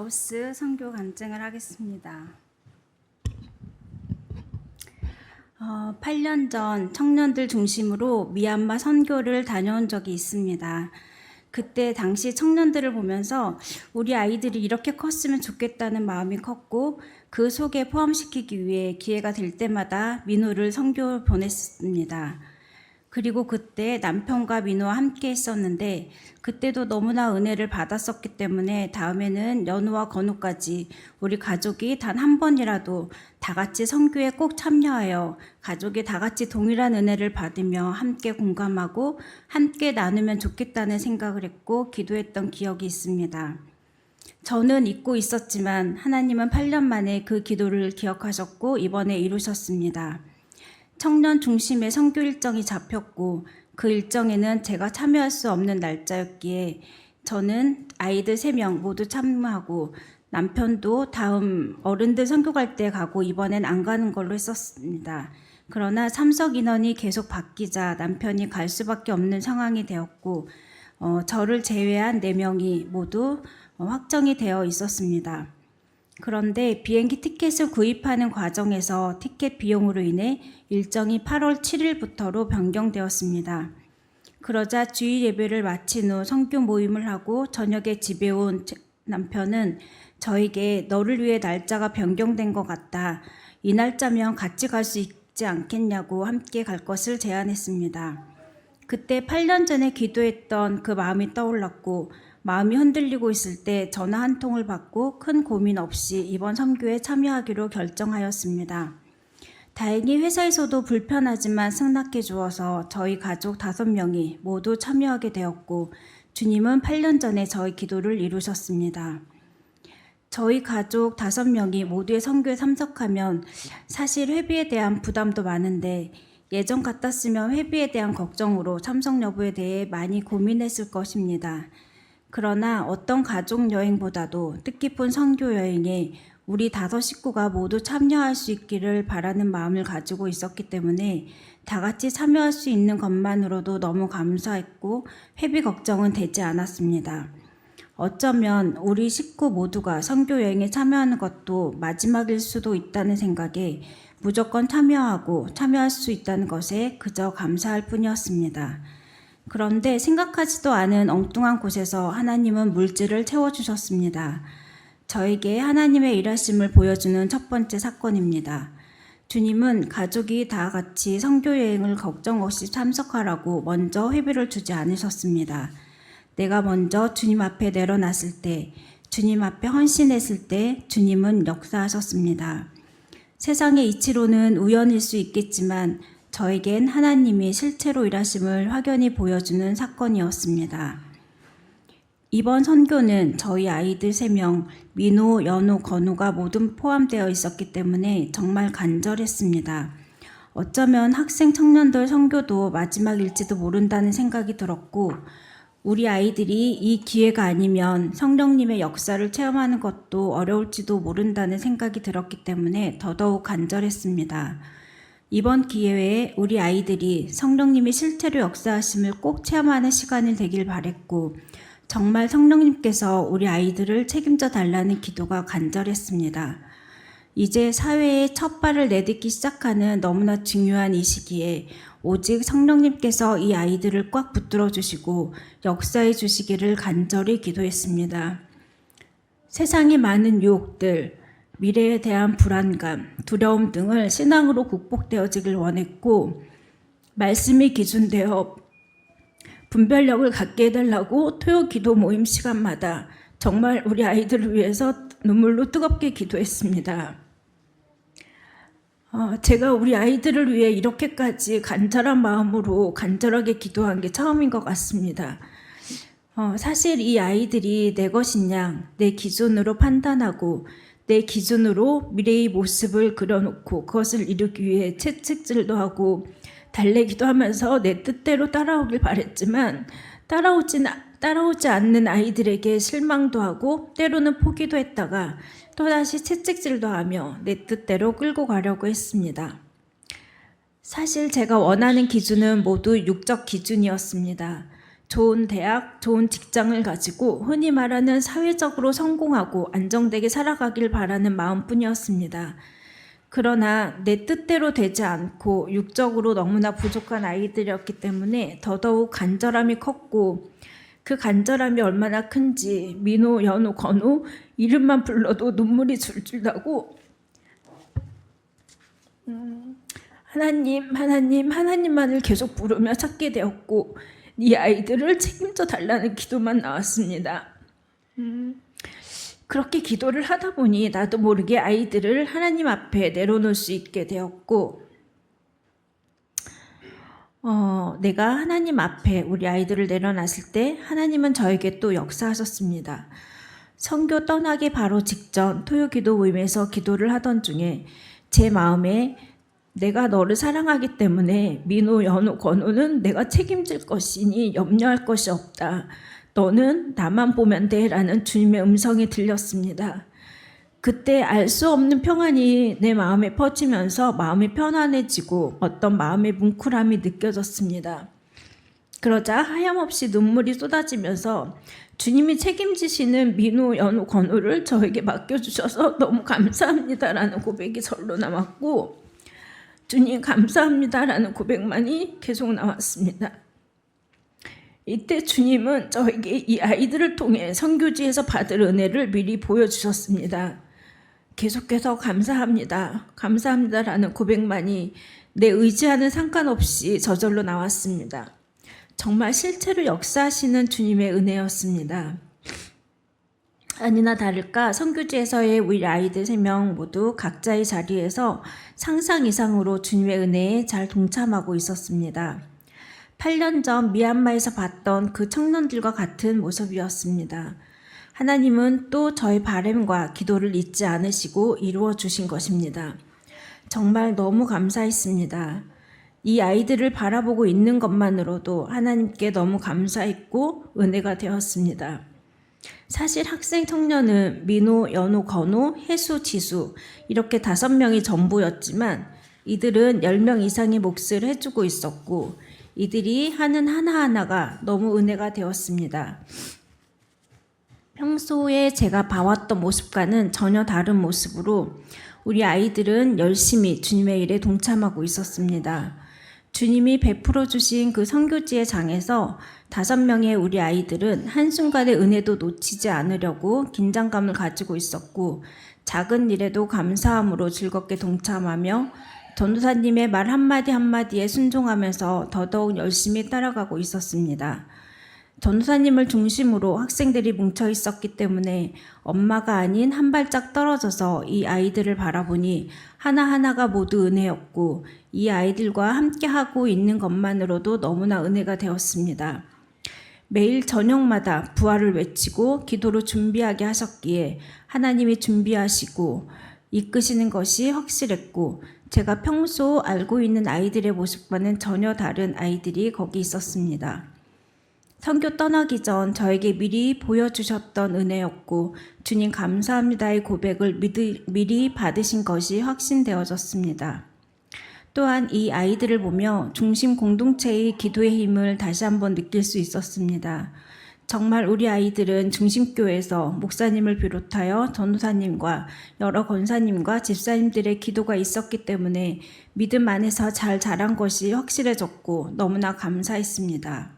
라오스 선교 간증을 하겠습니다. 8년 전 청년들 중심으로 미얀마 선교를 다녀온 적이 있습니다. 그때 당시 청년들을 보면서 우리 아이들이 이렇게 컸으면 좋겠다는 마음이 컸고, 그 속에 포함시키기 위해 기회가 될 때마다 민우를 선교 보냈습니다. 그리고 그때 남편과 민우와 함께 했었는데, 그때도 너무나 은혜를 받았었기 때문에 다음에는 연우와 건우까지 우리 가족이 단 한 번이라도 다 같이 선교에 꼭 참여하여 가족이 다 같이 동일한 은혜를 받으며 함께 공감하고 함께 나누면 좋겠다는 생각을 했고 기도했던 기억이 있습니다. 저는 잊고 있었지만 하나님은 8년 만에 그 기도를 기억하셨고 이번에 이루셨습니다. 청년 중심의 선교 일정이 잡혔고 그 일정에는 제가 참여할 수 없는 날짜였기에 저는 아이들 3명 모두 참여하고 남편도 다음 어른들 선교 갈 때 가고 이번엔 안 가는 걸로 했었습니다. 그러나 참석 인원이 계속 바뀌자 남편이 갈 수밖에 없는 상황이 되었고 저를 제외한 4명이 모두 확정이 되어 있었습니다. 그런데 비행기 티켓을 구입하는 과정에서 티켓 비용으로 인해 일정이 8월 7일부터로 변경되었습니다. 그러자 주일 예배를 마친 후 선교 모임을 하고 저녁에 집에 온 남편은 저에게 너를 위해 날짜가 변경된 것 같다. 이 날짜면 같이 갈 수 있지 않겠냐고 함께 갈 것을 제안했습니다. 그때 8년 전에 기도했던 그 마음이 떠올랐고 마음이 흔들리고 있을 때 전화 한 통을 받고 큰 고민 없이 이번 선교에 참여하기로 결정하였습니다. 다행히 회사에서도 불편하지만 승낙해 주어서 저희 가족 5명이 모두 참여하게 되었고 주님은 8년 전에 저희 기도를 이루셨습니다. 저희 가족 5명이 모두의 선교에 참석하면 사실 회비에 대한 부담도 많은데 예전 같았으면 회비에 대한 걱정으로 참석 여부에 대해 많이 고민했을 것입니다. 그러나 어떤 가족 여행보다도 뜻깊은 선교 여행에 우리 5 식구가 모두 참여할 수 있기를 바라는 마음을 가지고 있었기 때문에 다 같이 참여할 수 있는 것만으로도 너무 감사했고 회비 걱정은 되지 않았습니다. 어쩌면 우리 식구 모두가 선교 여행에 참여하는 것도 마지막일 수도 있다는 생각에 무조건 참여할 수 있다는 것에 그저 감사할 뿐이었습니다. 그런데 생각하지도 않은 엉뚱한 곳에서 하나님은 물질을 채워주셨습니다. 저에게 하나님의 일하심을 보여주는 첫 번째 사건입니다. 주님은 가족이 다 같이 선교여행을 걱정 없이 참석하라고 먼저 회비를 주지 않으셨습니다. 내가 먼저 주님 앞에 내려놨을 때, 주님 앞에 헌신했을 때 주님은 역사하셨습니다. 세상의 이치로는 우연일 수 있겠지만 저에겐 하나님이 실제로 일하심을 확연히 보여주는 사건이었습니다. 이번 선교는 저희 아이들 3명, 민우, 연우, 건우가 모두 포함되어 있었기 때문에 정말 간절했습니다. 어쩌면 학생 청년들 선교도 마지막일지도 모른다는 생각이 들었고 우리 아이들이 이 기회가 아니면 성령님의 역사를 체험하는 것도 어려울지도 모른다는 생각이 들었기 때문에 더더욱 간절했습니다. 이번 기회에 우리 아이들이 성령님이 실제로 역사하심을 꼭 체험하는 시간이 되길 바랬고 정말 성령님께서 우리 아이들을 책임져 달라는 기도가 간절했습니다. 이제 사회에 첫 발을 내딛기 시작하는 너무나 중요한 이 시기에 오직 성령님께서 이 아이들을 꽉 붙들어 주시고 역사해 주시기를 간절히 기도했습니다. 세상의 많은 유혹들, 미래에 대한 불안감, 두려움 등을 신앙으로 극복되어지길 원했고 말씀이 기준되어 분별력을 갖게 해달라고 토요 기도 모임 시간마다 정말 우리 아이들을 위해서 눈물로 뜨겁게 기도했습니다. 제가 우리 아이들을 위해 이렇게까지 간절한 마음으로 간절하게 기도한 게 처음인 것 같습니다. 사실 이 아이들이 내 것인 양, 내 기준으로 판단하고 내 기준으로 미래의 모습을 그려놓고 그것을 이루기 위해 채찍질도 하고 달래기도 하면서 내 뜻대로 따라오길 바랬지만 따라오지 않는 아이들에게 실망도 하고 때로는 포기도 했다가 또다시 채찍질도 하며 내 뜻대로 끌고 가려고 했습니다. 사실 제가 원하는 기준은 모두 육적 기준이었습니다. 좋은 대학, 좋은 직장을 가지고 흔히 말하는 사회적으로 성공하고 안정되게 살아가길 바라는 마음뿐이었습니다. 그러나 내 뜻대로 되지 않고 육적으로 너무나 부족한 아이들이었기 때문에 더더욱 간절함이 컸고, 그 간절함이 얼마나 큰지 민호, 연호, 건호 이름만 불러도 눈물이 줄줄 나고 하나님, 하나님, 하나님만을 계속 부르며 찾게 되었고, 이 아이들을 책임져 달라는 기도만 나왔습니다. 그렇게 기도를 하다 보니 나도 모르게 아이들을 하나님 앞에 내려놓을 수 있게 되었고, 내가 하나님 앞에 우리 아이들을 내려놨을 때 하나님은 저에게 또 역사하셨습니다. 선교 떠나기 바로 직전 토요기도 모임에서 기도를 하던 중에 제 마음에 내가 너를 사랑하기 때문에 민호, 연호, 건호는 내가 책임질 것이니 염려할 것이 없다. 너는 나만 보면 돼 라는 주님의 음성이 들렸습니다. 그때 알 수 없는 평안이 내 마음에 퍼지면서 마음이 편안해지고 어떤 마음의 뭉클함이 느껴졌습니다. 그러자 하염없이 눈물이 쏟아지면서 주님이 책임지시는 민호, 연호, 건호를 저에게 맡겨주셔서 너무 감사합니다라는 고백이 절로 남았고, 주님 감사합니다라는 고백만이 계속 나왔습니다. 이때 주님은 저에게 이 아이들을 통해 선교지에서 받을 은혜를 미리 보여주셨습니다. 계속해서 감사합니다, 감사합니다라는 고백만이 내 의지와는 상관없이 저절로 나왔습니다. 정말 실체로 역사하시는 주님의 은혜였습니다. 아니나 다를까 선교지에서의 우리 아이들 3명 모두 각자의 자리에서 상상 이상으로 주님의 은혜에 잘 동참하고 있었습니다. 8년 전 미얀마에서 봤던 그 청년들과 같은 모습이었습니다. 하나님은 또 저의 바람과 기도를 잊지 않으시고 이루어 주신 것입니다. 정말 너무 감사했습니다. 이 아이들을 바라보고 있는 것만으로도 하나님께 너무 감사했고 은혜가 되었습니다. 사실 학생 청년은 민호, 연호, 건호, 혜수, 지수 이렇게 5명이 전부였지만 이들은 10명 이상의 몫을 해주고 있었고 이들이 하는 하나하나가 너무 은혜가 되었습니다. 평소에 제가 봐왔던 모습과는 전혀 다른 모습으로 우리 아이들은 열심히 주님의 일에 동참하고 있었습니다. 주님이 베풀어 주신 그 선교지의 장에서 5명의 우리 아이들은 한순간의 은혜도 놓치지 않으려고 긴장감을 가지고 있었고 작은 일에도 감사함으로 즐겁게 동참하며 전도사님의 말 한마디 한마디에 순종하면서 더더욱 열심히 따라가고 있었습니다. 전도사님을 중심으로 학생들이 뭉쳐 있었기 때문에 엄마가 아닌 한 발짝 떨어져서 이 아이들을 바라보니 하나하나가 모두 은혜였고 이 아이들과 함께하고 있는 것만으로도 너무나 은혜가 되었습니다. 매일 저녁마다 부활을 외치고 기도로 준비하게 하셨기에 하나님이 준비하시고 이끄시는 것이 확실했고 제가 평소 알고 있는 아이들의 모습과는 전혀 다른 아이들이 거기 있었습니다. 선교 떠나기 전 저에게 미리 보여주셨던 은혜였고 주님 감사합니다의 고백을 미리 받으신 것이 확신되어졌습니다. 또한 이 아이들을 보며 중심 공동체의 기도의 힘을 다시 한번 느낄 수 있었습니다. 정말 우리 아이들은 중심교회에서 목사님을 비롯하여 전도사님과 여러 권사님과 집사님들의 기도가 있었기 때문에 믿음 안에서 잘 자란 것이 확실해졌고 너무나 감사했습니다.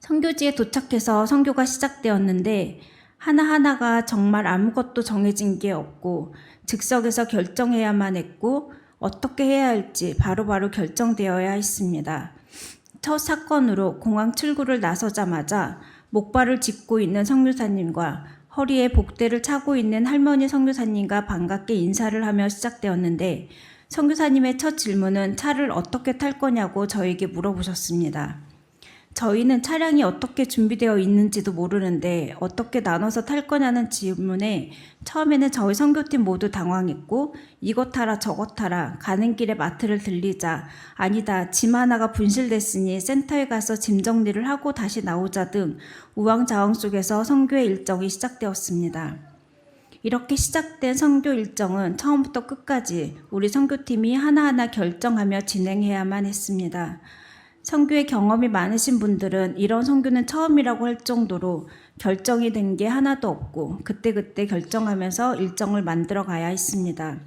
선교지에 도착해서 선교가 시작되었는데 하나하나가 정말 아무것도 정해진 게 없고 즉석에서 결정해야만 했고 어떻게 해야 할지 바로바로 결정되어야 했습니다. 첫 사건으로 공항 출구를 나서자마자 목발을 짚고 있는 선교사님과 허리에 복대를 차고 있는 할머니 선교사님과 반갑게 인사를 하며 시작되었는데 선교사님의 첫 질문은 차를 어떻게 탈 거냐고 저에게 물어보셨습니다. 저희는 차량이 어떻게 준비되어 있는지도 모르는데 어떻게 나눠서 탈 거냐는 질문에 처음에는 저희 선교팀 모두 당황했고 이것 타라 저것 타라 가는 길에 마트를 들리자 아니다 짐 하나가 분실됐으니 센터에 가서 짐 정리를 하고 다시 나오자 등 우왕좌왕 속에서 선교의 일정이 시작되었습니다. 이렇게 시작된 선교 일정은 처음부터 끝까지 우리 선교팀이 하나하나 결정하며 진행해야만 했습니다. 선교의 경험이 많으신 분들은 이런 선교는 처음이라고 할 정도로 결정이 된 게 하나도 없고 그때그때 결정하면서 일정을 만들어 가야 했습니다.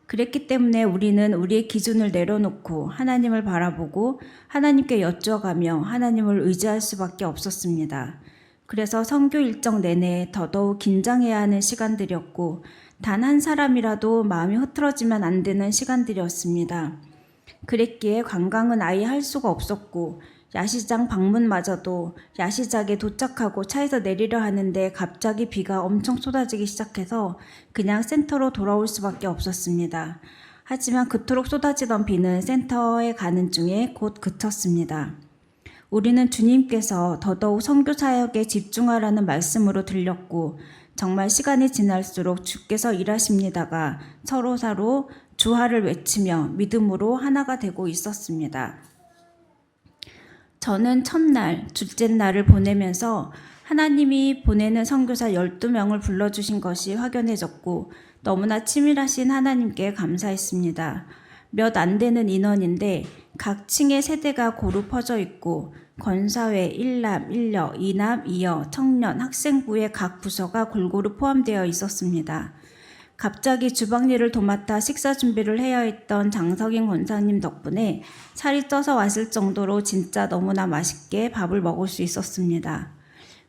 그랬기 때문에 우리는 우리의 기준을 내려놓고 하나님을 바라보고 하나님께 여쭈어가며 하나님을 의지할 수밖에 없었습니다. 그래서 선교 일정 내내 더더욱 긴장해야 하는 시간들이었고 단 한 사람이라도 마음이 흐트러지면 안 되는 시간들이었습니다. 그랬기에 관광은 아예 할 수가 없었고 야시장 방문마저도 야시장에 도착하고 차에서 내리려 하는데 갑자기 비가 엄청 쏟아지기 시작해서 그냥 센터로 돌아올 수밖에 없었습니다. 하지만 그토록 쏟아지던 비는 센터에 가는 중에 곧 그쳤습니다. 우리는 주님께서 더더욱 선교 사역에 집중하라는 말씀으로 들렸고 정말 시간이 지날수록 주께서 일하십니다가 서로 주하를 외치며 믿음으로 하나가 되고 있었습니다. 저는 첫날, 둘째 날을 보내면서 하나님이 보내는 선교사 12명을 불러주신 것이 확연해졌고 너무나 치밀하신 하나님께 감사했습니다. 몇 안 되는 인원인데 각 층의 세대가 고루 퍼져 있고 권사회, 일남, 일녀, 이남, 이여, 청년, 학생부의 각 부서가 골고루 포함되어 있었습니다. 갑자기 주방일을 도맡아 식사 준비를 해야 했던 장석인 권사님 덕분에 살이 쪄서 왔을 정도로 진짜 너무나 맛있게 밥을 먹을 수 있었습니다.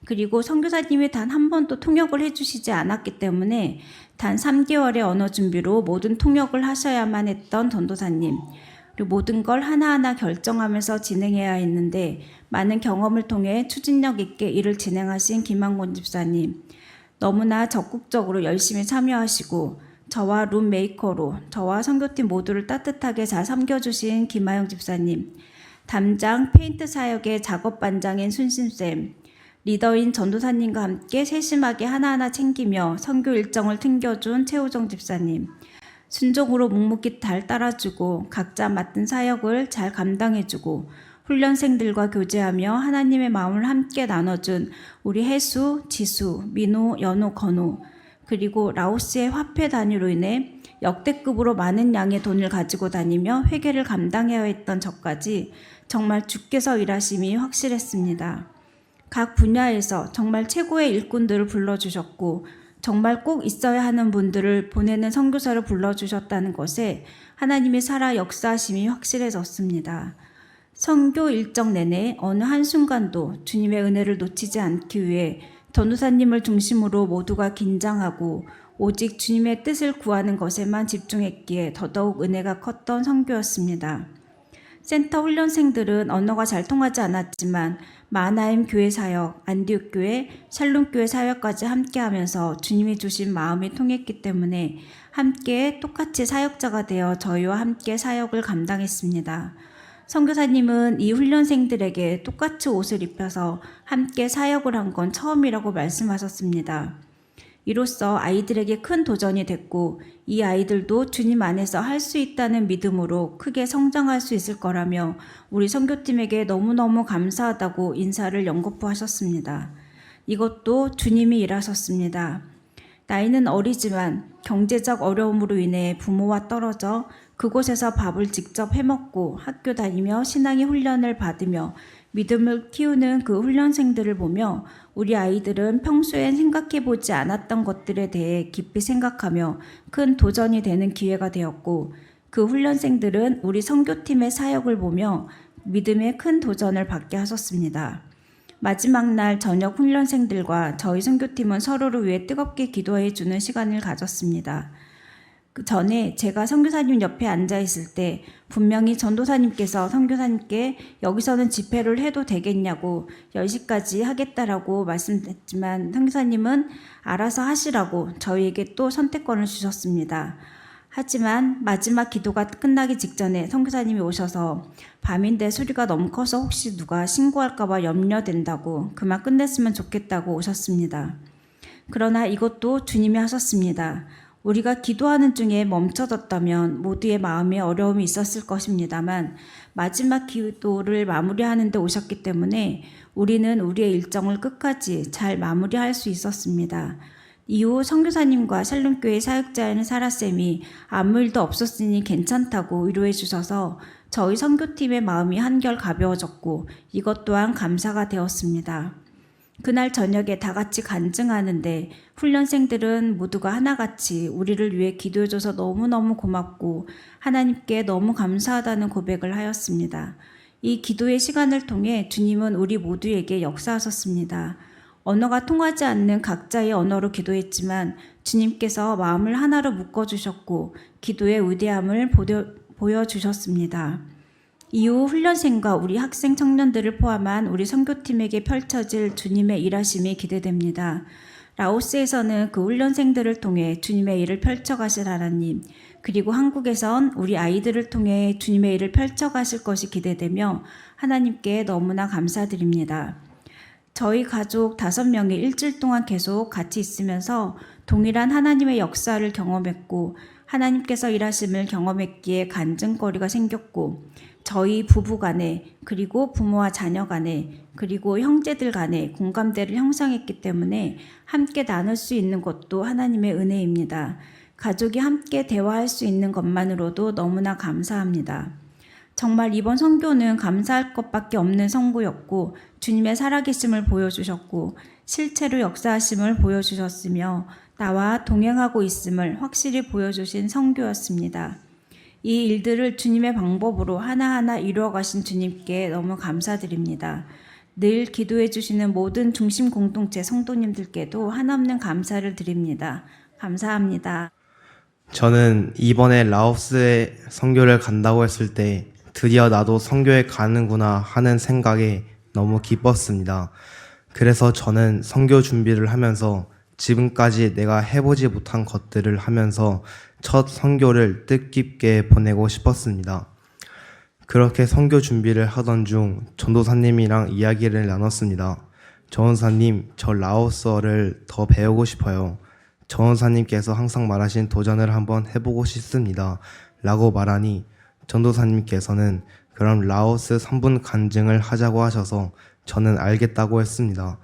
그리고 선교사님이 단 한 번도 통역을 해주시지 않았기 때문에 단 3개월의 언어 준비로 모든 통역을 하셔야만 했던 전도사님, 그리고 모든 걸 하나하나 결정하면서 진행해야 했는데 많은 경험을 통해 추진력 있게 일을 진행하신 김한곤 집사님, 너무나 적극적으로 열심히 참여하시고 저와 룸메이커로 저와 선교팀 모두를 따뜻하게 잘 섬겨주신 김하영 집사님, 담장 페인트 사역의 작업 반장인 순심쌤, 리더인 전도사님과 함께 세심하게 하나하나 챙기며 선교 일정을 챙겨준 최우정 집사님, 순종으로 묵묵히 잘 따라주고 각자 맡은 사역을 잘 감당해주고 훈련생들과 교제하며 하나님의 마음을 함께 나눠준 우리 혜수, 지수, 민호, 연호, 건호, 그리고 라오스의 화폐 단위로 인해 역대급으로 많은 양의 돈을 가지고 다니며 회계를 감당해야 했던 저까지 정말 주께서 일하심이 확실했습니다. 각 분야에서 정말 최고의 일꾼들을 불러주셨고 정말 꼭 있어야 하는 분들을 보내는 선교사를 불러주셨다는 것에 하나님이 살아 역사하심이 확실해졌습니다. 선교 일정 내내 어느 한순간도 주님의 은혜를 놓치지 않기 위해 전도사님을 중심으로 모두가 긴장하고 오직 주님의 뜻을 구하는 것에만 집중했기에 더더욱 은혜가 컸던 선교였습니다. 센터 훈련생들은 언어가 잘 통하지 않았지만 마하나임 교회 사역, 안디옥 교회, 샬롬 교회 사역까지 함께하면서 주님이 주신 마음이 통했기 때문에 함께 똑같이 사역자가 되어 저희와 함께 사역을 감당했습니다. 선교사님은 이 훈련생들에게 똑같이 옷을 입혀서 함께 사역을 한 건 처음이라고 말씀하셨습니다. 이로써 아이들에게 큰 도전이 됐고 이 아이들도 주님 안에서 할 수 있다는 믿음으로 크게 성장할 수 있을 거라며 우리 선교팀에게 너무너무 감사하다고 인사를 연거푸하셨습니다. 이것도 주님이 일하셨습니다. 나이는 어리지만 경제적 어려움으로 인해 부모와 떨어져 그곳에서 밥을 직접 해먹고 학교 다니며 신앙의 훈련을 받으며 믿음을 키우는 그 훈련생들을 보며 우리 아이들은 평소엔 생각해보지 않았던 것들에 대해 깊이 생각하며 큰 도전이 되는 기회가 되었고 그 훈련생들은 우리 선교팀의 사역을 보며 믿음의 큰 도전을 받게 하셨습니다. 마지막 날 저녁 훈련생들과 저희 선교팀은 서로를 위해 뜨겁게 기도해 주는 시간을 가졌습니다. 그 전에 제가 선교사님 옆에 앉아 있을 때 분명히 전도사님께서 선교사님께 여기서는 집회를 해도 되겠냐고 10시까지 하겠다라고 말씀했지만 선교사님은 알아서 하시라고 저희에게 또 선택권을 주셨습니다. 하지만 마지막 기도가 끝나기 직전에 선교사님이 오셔서 밤인데 소리가 너무 커서 혹시 누가 신고할까 봐 염려된다고 그만 끝냈으면 좋겠다고 오셨습니다. 그러나 이것도 주님이 하셨습니다. 우리가 기도하는 중에 멈춰졌다면 모두의 마음에 어려움이 있었을 것입니다만 마지막 기도를 마무리하는 데 오셨기 때문에 우리는 우리의 일정을 끝까지 잘 마무리할 수 있었습니다. 이후 선교사님과 샬롬교회 사역자인 사라쌤이 아무 일도 없었으니 괜찮다고 위로해 주셔서 저희 선교팀의 마음이 한결 가벼워졌고 이것 또한 감사가 되었습니다. 그날 저녁에 다 같이 간증하는데 훈련생들은 모두가 하나같이 우리를 위해 기도해줘서 너무너무 고맙고 하나님께 너무 감사하다는 고백을 하였습니다. 이 기도의 시간을 통해 주님은 우리 모두에게 역사하셨습니다. 언어가 통하지 않는 각자의 언어로 기도했지만 주님께서 마음을 하나로 묶어주셨고 기도의 위대함을 보여주셨습니다. 이후 훈련생과 우리 학생 청년들을 포함한 우리 선교팀에게 펼쳐질 주님의 일하심이 기대됩니다. 라오스에서는 그 훈련생들을 통해 주님의 일을 펼쳐가실 하나님, 그리고 한국에선 우리 아이들을 통해 주님의 일을 펼쳐가실 것이 기대되며 하나님께 너무나 감사드립니다. 저희 가족 5명이 일주일 동안 계속 같이 있으면서 동일한 하나님의 역사를 경험했고 하나님께서 일하심을 경험했기에 간증거리가 생겼고 저희 부부 간에 그리고 부모와 자녀 간에 그리고 형제들 간에 공감대를 형성했기 때문에 함께 나눌 수 있는 것도 하나님의 은혜입니다. 가족이 함께 대화할 수 있는 것만으로도 너무나 감사합니다. 정말 이번 선교는 감사할 것밖에 없는 선교였고 주님의 살아계심을 보여주셨고 실체로 역사하심을 보여주셨으며 나와 동행하고 있음을 확실히 보여주신 선교였습니다. 이 일들을 주님의 방법으로 하나하나 이루어가신 주님께 너무 감사드립니다. 늘 기도해 주시는 모든 중심 공동체 성도님들께도 한없는 감사를 드립니다. 감사합니다. 저는 이번에 라오스에 선교를 간다고 했을 때 드디어 나도 선교에 가는구나 하는 생각에 너무 기뻤습니다. 그래서 저는 선교 준비를 하면서 지금까지 내가 해보지 못한 것들을 하면서 첫 선교를 뜻깊게 보내고 싶었습니다. 그렇게 선교 준비를 하던 중 전도사님이랑 이야기를 나눴습니다. 전도사님, 저 라오스어를 더 배우고 싶어요. 전도사님께서 항상 말하신 도전을 한번 해보고 싶습니다. 라고 말하니 전도사님께서는 그럼 라오스 3분 간증을 하자고 하셔서 저는 알겠다고 했습니다.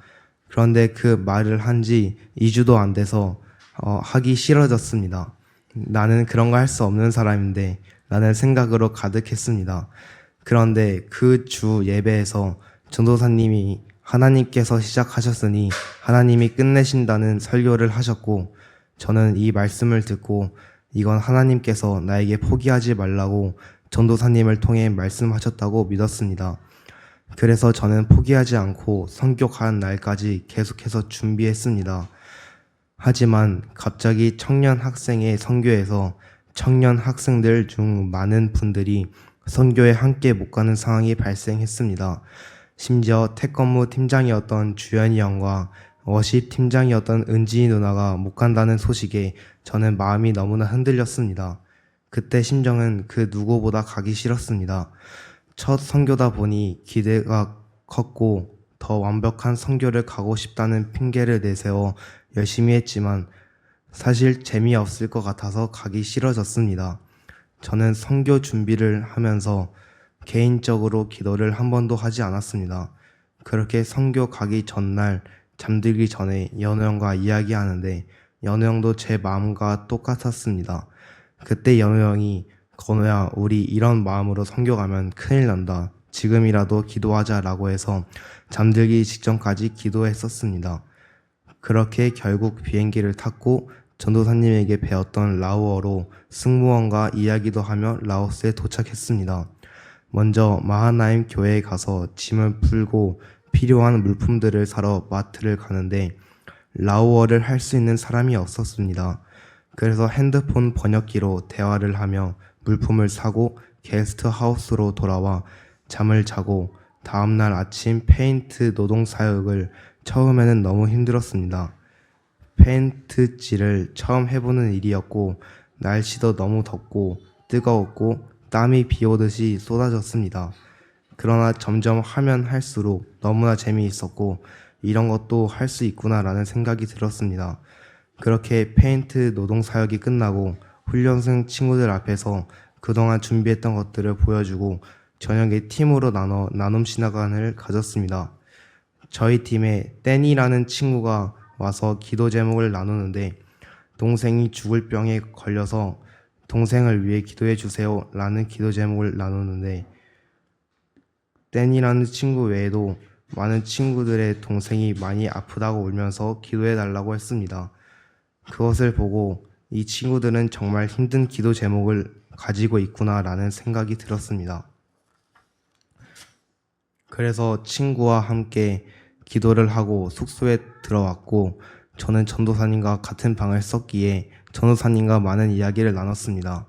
그런데 그 말을 한 지 2주도 안 돼서 하기 싫어졌습니다. 나는 그런 거 할 수 없는 사람인데 라는 생각으로 가득했습니다. 그런데 그 주 예배에서 전도사님이 하나님께서 시작하셨으니 하나님이 끝내신다는 설교를 하셨고 저는 이 말씀을 듣고 이건 하나님께서 나에게 포기하지 말라고 전도사님을 통해 말씀하셨다고 믿었습니다. 그래서 저는 포기하지 않고 선교 가는 날까지 계속해서 준비했습니다. 하지만 갑자기 청년 학생의 선교에서 청년 학생들 중 많은 분들이 선교에 함께 못 가는 상황이 발생했습니다. 심지어 태권무 팀장이었던 주연이 형과 워십 팀장이었던 은지희 누나가 못 간다는 소식에 저는 마음이 너무나 흔들렸습니다. 그때 심정은 그 누구보다 가기 싫었습니다. 첫 선교다 보니 기대가 컸고 더 완벽한 선교를 가고 싶다는 핑계를 내세워 열심히 했지만 사실 재미없을 것 같아서 가기 싫어졌습니다. 저는 선교 준비를 하면서 개인적으로 기도를 한 번도 하지 않았습니다. 그렇게 선교 가기 전날 잠들기 전에 연우 형과 이야기하는데 연우 형도 제 마음과 똑같았습니다. 그때 연우 형이 건우야, 우리 이런 마음으로 선교 가면 큰일 난다. 지금이라도 기도하자라고 해서 잠들기 직전까지 기도했었습니다. 그렇게 결국 비행기를 탔고 전도사님에게 배웠던 라오어로 승무원과 이야기도 하며 라오스에 도착했습니다. 먼저 마하나임 교회에 가서 짐을 풀고 필요한 물품들을 사러 마트를 가는데 라오어를 할 수 있는 사람이 없었습니다. 그래서 핸드폰 번역기로 대화를 하며 물품을 사고 게스트하우스로 돌아와 잠을 자고 다음날 아침 페인트 노동 사역을 처음에는 너무 힘들었습니다. 페인트질을 처음 해보는 일이었고 날씨도 너무 덥고 뜨거웠고 땀이 비 오듯이 쏟아졌습니다. 그러나 점점 하면 할수록 너무나 재미있었고 이런 것도 할 수 있구나라는 생각이 들었습니다. 그렇게 페인트 노동 사역이 끝나고 훈련생 친구들 앞에서 그동안 준비했던 것들을 보여주고 저녁에 팀으로 나눠 나눔 시간을 가졌습니다. 저희 팀에 댄이라는 친구가 와서 기도 제목을 나누는데 동생이 죽을 병에 걸려서 동생을 위해 기도해 주세요 라는 기도 제목을 나누는데 댄이라는 친구 외에도 많은 친구들의 동생이 많이 아프다고 울면서 기도해 달라고 했습니다. 그것을 보고 이 친구들은 정말 힘든 기도 제목을 가지고 있구나라는 생각이 들었습니다. 그래서 친구와 함께 기도를 하고 숙소에 들어왔고 저는 전도사님과 같은 방을 썼기에 전도사님과 많은 이야기를 나눴습니다.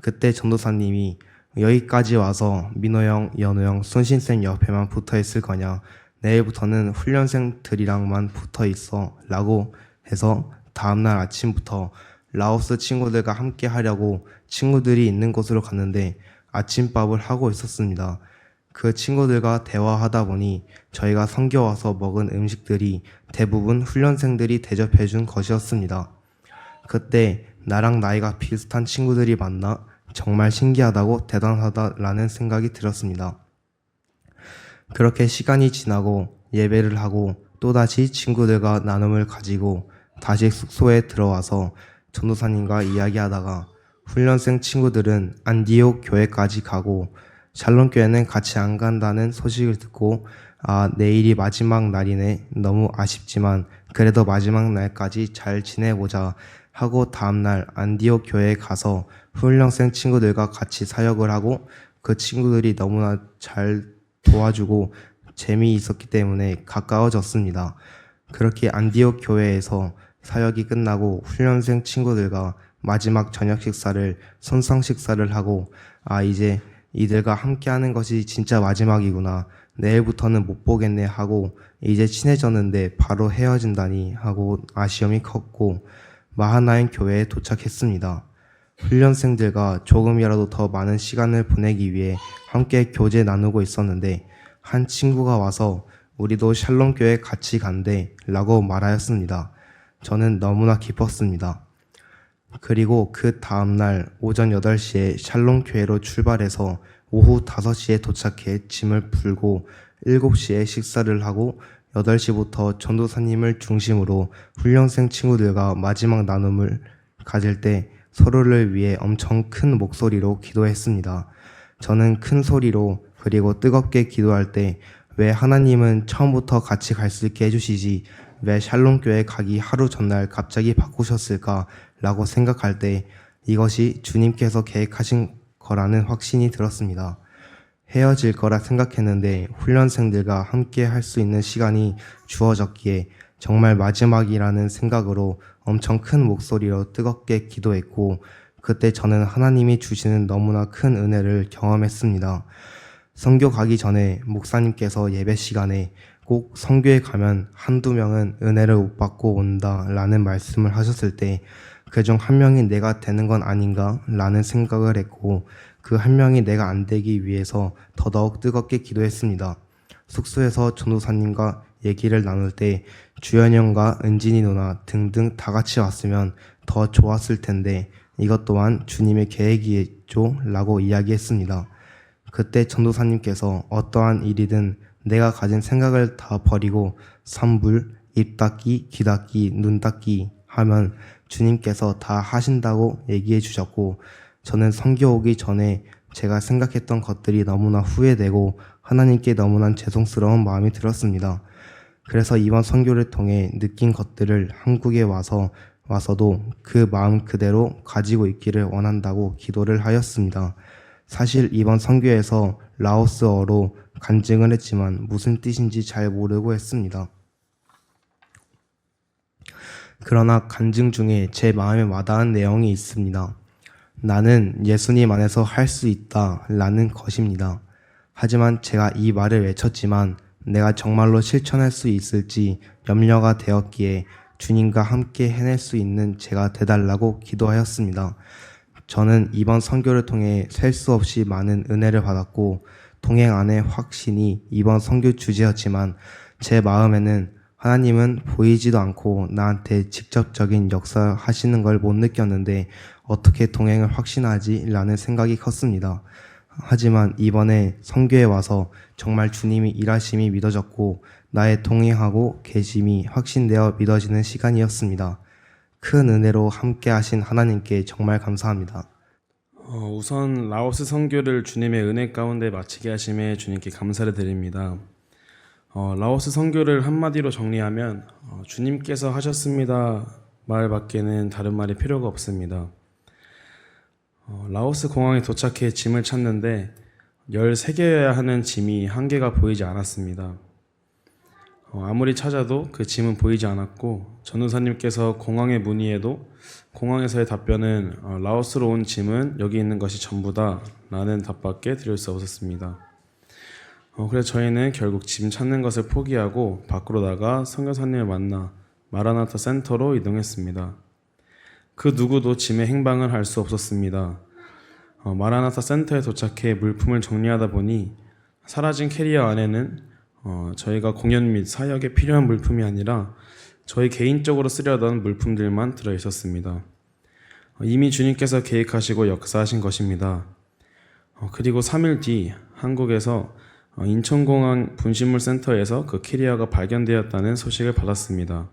그때 전도사님이 여기까지 와서 민호 형, 연우 형, 순신쌤 옆에만 붙어 있을 거냐? 내일부터는 훈련생들이랑만 붙어 있어 라고 해서 다음날 아침부터 라오스 친구들과 함께 하려고 친구들이 있는 곳으로 갔는데 아침밥을 하고 있었습니다. 그 친구들과 대화하다 보니 저희가 선교 와서 먹은 음식들이 대부분 훈련생들이 대접해 준 것이었습니다. 그때 나랑 나이가 비슷한 친구들이 만나 정말 신기하다고 대단하다라는 생각이 들었습니다. 그렇게 시간이 지나고 예배를 하고 또다시 친구들과 나눔을 가지고 다시 숙소에 들어와서 전도사님과 이야기하다가 훈련생 친구들은 안디옥 교회까지 가고 샬롬 교회는 같이 안 간다는 소식을 듣고 내일이 마지막 날이네. 너무 아쉽지만 그래도 마지막 날까지 잘 지내보자 하고 다음날 안디옥 교회에 가서 훈련생 친구들과 같이 사역을 하고 그 친구들이 너무나 잘 도와주고 재미있었기 때문에 가까워졌습니다. 그렇게 안디옥 교회에서 사역이 끝나고 훈련생 친구들과 마지막 저녁 식사를 손상 식사를 하고 이제 이들과 함께하는 것이 진짜 마지막이구나. 내일부터는 못 보겠네 하고 이제 친해졌는데 바로 헤어진다니 하고 아쉬움이 컸고 마하나임 교회에 도착했습니다. 훈련생들과 조금이라도 더 많은 시간을 보내기 위해 함께 교제 나누고 있었는데 한 친구가 와서 우리도 샬롬 교회 같이 간대 라고 말하였습니다. 저는 너무나 기뻤습니다. 그리고 그 다음날 오전 8시에 샬롬 교회로 출발해서 오후 5시에 도착해 짐을 풀고 7시에 식사를 하고 8시부터 전도사님을 중심으로 훈련생 친구들과 마지막 나눔을 가질 때 서로를 위해 엄청 큰 목소리로 기도했습니다. 저는 큰 소리로 그리고 뜨겁게 기도할 때 왜 하나님은 처음부터 같이 갈 수 있게 해주시지 왜 샬롬 교회 가기 하루 전날 갑자기 바꾸셨을까 라고 생각할 때 이것이 주님께서 계획하신 거라는 확신이 들었습니다. 헤어질 거라 생각했는데 훈련생들과 함께 할 수 있는 시간이 주어졌기에 정말 마지막이라는 생각으로 엄청 큰 목소리로 뜨겁게 기도했고 그때 저는 하나님이 주시는 너무나 큰 은혜를 경험했습니다. 선교 가기 전에 목사님께서 예배 시간에 꼭 선교에 가면 한두 명은 은혜를 못 받고 온다 라는 말씀을 하셨을 때 그중 한 명이 내가 되는 건 아닌가 라는 생각을 했고 그 한 명이 내가 안 되기 위해서 더더욱 뜨겁게 기도했습니다. 숙소에서 전도사님과 얘기를 나눌 때 주연이 형과 은진이 누나 등등 다 같이 왔으면 더 좋았을 텐데 이것 또한 주님의 계획이겠죠 라고 이야기했습니다. 그때 전도사님께서 어떠한 일이든 내가 가진 생각을 다 버리고 산불, 입 닫기, 귀 닫기, 눈 닫기 하면 주님께서 다 하신다고 얘기해 주셨고 저는 선교 오기 전에 제가 생각했던 것들이 너무나 후회되고 하나님께 너무나 죄송스러운 마음이 들었습니다. 그래서 이번 선교를 통해 느낀 것들을 한국에 와서도 그 마음 그대로 가지고 있기를 원한다고 기도를 하였습니다. 사실 이번 선교에서 라오스어로 간증을 했지만 무슨 뜻인지 잘 모르고 했습니다. 그러나 간증 중에 제 마음에 와닿은 내용이 있습니다. 나는 예수님 안에서 할 수 있다 라는 것입니다. 하지만 제가 이 말을 외쳤지만 내가 정말로 실천할 수 있을지 염려가 되었기에 주님과 함께 해낼 수 있는 제가 되달라고 기도하였습니다. 저는 이번 선교를 통해 셀 수 없이 많은 은혜를 받았고 동행 안의 확신이 이번 선교 주제였지만 제 마음에는 하나님은 보이지도 않고 나한테 직접적인 역사하시는 걸 못 느꼈는데 어떻게 동행을 확신하지? 라는 생각이 컸습니다. 하지만 이번에 선교에 와서 정말 주님이 일하심이 믿어졌고 나의 동행하고 계심이 확신되어 믿어지는 시간이었습니다. 큰 은혜로 함께 하신 하나님께 정말 감사합니다. 우선 라오스 선교를 주님의 은혜 가운데 마치게 하심에 주님께 감사를 드립니다. 라오스 선교를 한마디로 정리하면 주님께서 하셨습니다 말밖에는 다른 말이 필요가 없습니다. 라오스 공항에 도착해 짐을 찾는데 13개여야 하는 짐이 한 개가 보이지 않았습니다. 아무리 찾아도 그 짐은 보이지 않았고 전도사님께서 공항에 문의해도 공항에서의 답변은 라오스로 온 짐은 여기 있는 것이 전부다 라는 답밖에 드릴 수 없었습니다. 그래서 저희는 결국 짐 찾는 것을 포기하고 밖으로 나가 선교사님을 만나 마라나타 센터로 이동했습니다. 그 누구도 짐의 행방을 알 수 없었습니다. 마라나타 센터에 도착해 물품을 정리하다 보니 사라진 캐리어 안에는 저희가 공연 및 사역에 필요한 물품이 아니라 저희 개인적으로 쓰려던 물품들만 들어있었습니다. 이미 주님께서 계획하시고 역사하신 것입니다. 그리고 3일 뒤 한국에서 인천공항 분신물 센터에서 그 캐리어가 발견되었다는 소식을 받았습니다.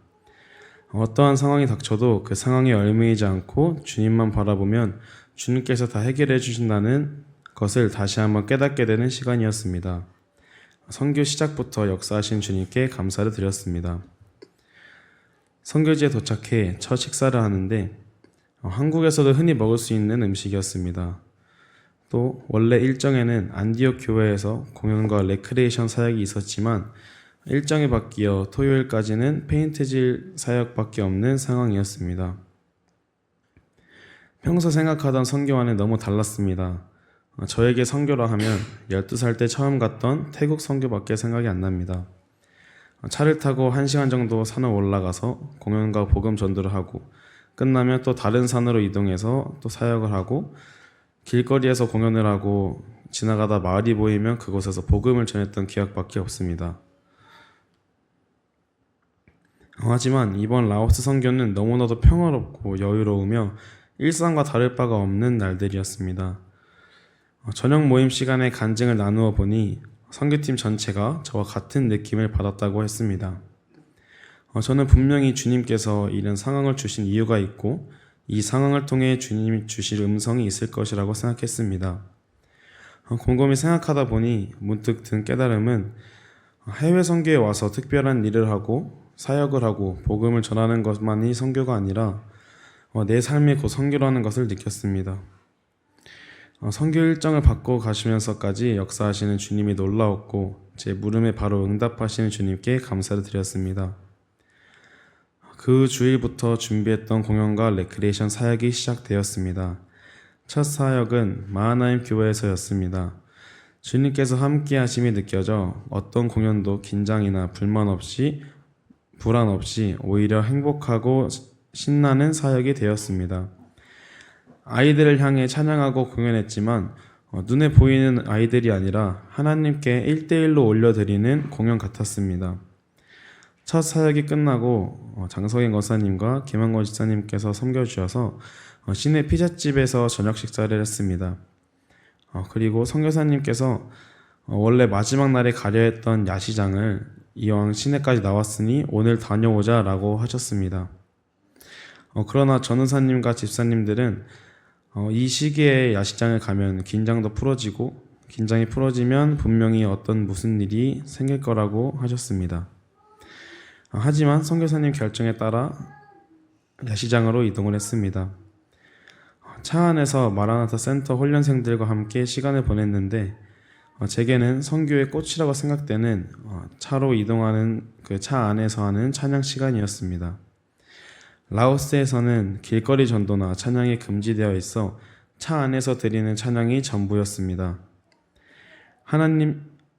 어떠한 상황이 닥쳐도 그 상황에 얽매이지 않고 주님만 바라보면 주님께서 다 해결해 주신다는 것을 다시 한번 깨닫게 되는 시간이었습니다. 선교 시작부터 역사하신 주님께 감사를 드렸습니다. 선교지에 도착해 첫 식사를 하는데 한국에서도 흔히 먹을 수 있는 음식이었습니다. 또 원래 일정에는 안디옥 교회에서 공연과 레크레이션 사역이 있었지만 일정이 바뀌어 토요일까지는 페인트질 사역밖에 없는 상황이었습니다. 평소 생각하던 선교와는 너무 달랐습니다. 저에게 선교라 하면 12살 때 처음 갔던 태국 선교밖에 생각이 안 납니다. 차를 타고 1시간 정도 산을 올라가서 공연과 복음 전도를 하고 끝나면 또 다른 산으로 이동해서 또 사역을 하고 길거리에서 공연을 하고 지나가다 마을이 보이면 그곳에서 복음을 전했던 기억밖에 없습니다. 하지만 이번 라오스 선교는 너무나도 평화롭고 여유로우며 일상과 다를 바가 없는 날들이었습니다. 저녁 모임 시간에 간증을 나누어 보니 선교팀 전체가 저와 같은 느낌을 받았다고 했습니다. 저는 분명히 주님께서 이런 상황을 주신 이유가 있고 이 상황을 통해 주님이 주실 음성이 있을 것이라고 생각했습니다. 곰곰이 생각하다 보니 문득 든 깨달음은 해외 선교에 와서 특별한 일을 하고 사역을 하고 복음을 전하는 것만이 선교가 아니라 내 삶이 곧 선교라는 것을 느꼈습니다. 선교 일정을 바꿔 가시면서까지 역사하시는 주님이 놀라웠고 제 물음에 바로 응답하시는 주님께 감사를 드렸습니다. 그 주일부터 준비했던 공연과 레크레이션 사역이 시작되었습니다. 첫 사역은 마하나임 교회에서였습니다. 주님께서 함께 하심이 느껴져 어떤 공연도 긴장이나 불만 없이 불안 없이 오히려 행복하고 신나는 사역이 되었습니다. 아이들을 향해 찬양하고 공연했지만 눈에 보이는 아이들이 아니라 하나님께 1대1로 올려드리는 공연 같았습니다. 첫 사역이 끝나고 장성인 권사님과 김한권 집사님께서 섬겨주셔서 시내 피자집에서 저녁 식사를 했습니다. 그리고 선교사님께서 원래 마지막 날에 가려 했던 야시장을 이왕 시내까지 나왔으니 오늘 다녀오자 라고 하셨습니다. 그러나 전우사님과 집사님들은 이 시기에 야시장을 가면 긴장도 풀어지고 긴장이 풀어지면 분명히 무슨 일이 생길 거라고 하셨습니다. 하지만 선교사님 결정에 따라 야시장으로 이동을 했습니다. 차 안에서 마라나타 센터 훈련생들과 함께 시간을 보냈는데 제게는 선교의 꽃이라고 생각되는 차로 이동하는 그 차 안에서 하는 찬양 시간이었습니다. 라오스에서는 길거리 전도나 찬양이 금지되어 있어 차 안에서 드리는 찬양이 전부였습니다.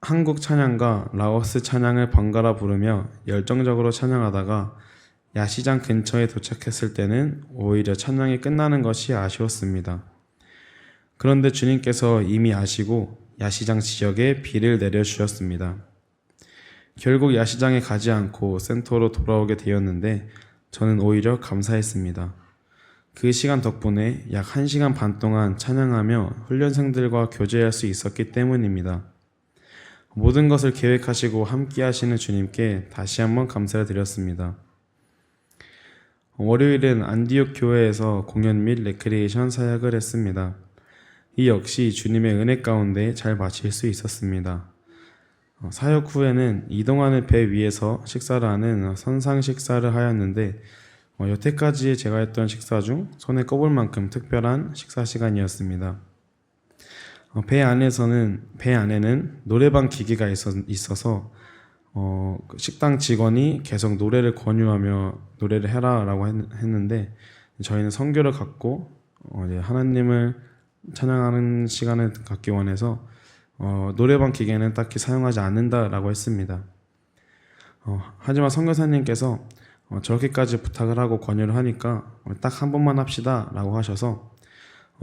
한국 찬양과 라오스 찬양을 번갈아 부르며 열정적으로 찬양하다가 야시장 근처에 도착했을 때는 오히려 찬양이 끝나는 것이 아쉬웠습니다. 그런데 주님께서 이미 아시고 야시장 지역에 비를 내려주셨습니다. 결국 야시장에 가지 않고 센터로 돌아오게 되었는데 저는 오히려 감사했습니다. 그 시간 덕분에 약 1시간 반 동안 찬양하며 훈련생들과 교제할 수 있었기 때문입니다. 모든 것을 계획하시고 함께 하시는 주님께 다시 한번 감사를 드렸습니다. 월요일은 안디옥 교회에서 공연 및 레크리에이션 사역을 했습니다. 이 역시 주님의 은혜 가운데 잘 마칠 수 있었습니다. 사역 후에는 이동하는 배 위에서 식사를 하는 선상 식사를 하였는데 여태까지 제가 했던 식사 중 손에 꼽을 만큼 특별한 식사 시간이었습니다. 배 안에는 노래방 기계가 있어서 그 식당 직원이 계속 노래를 권유하며 노래를 해라라고 했는데 저희는 선교를 갖고 이제 하나님을 찬양하는 시간을 갖기 원해서 노래방 기계는 딱히 사용하지 않는다라고 했습니다. 하지만 선교사님께서 저렇게까지 부탁을 하고 권유를 하니까 딱 한 번만 합시다라고 하셔서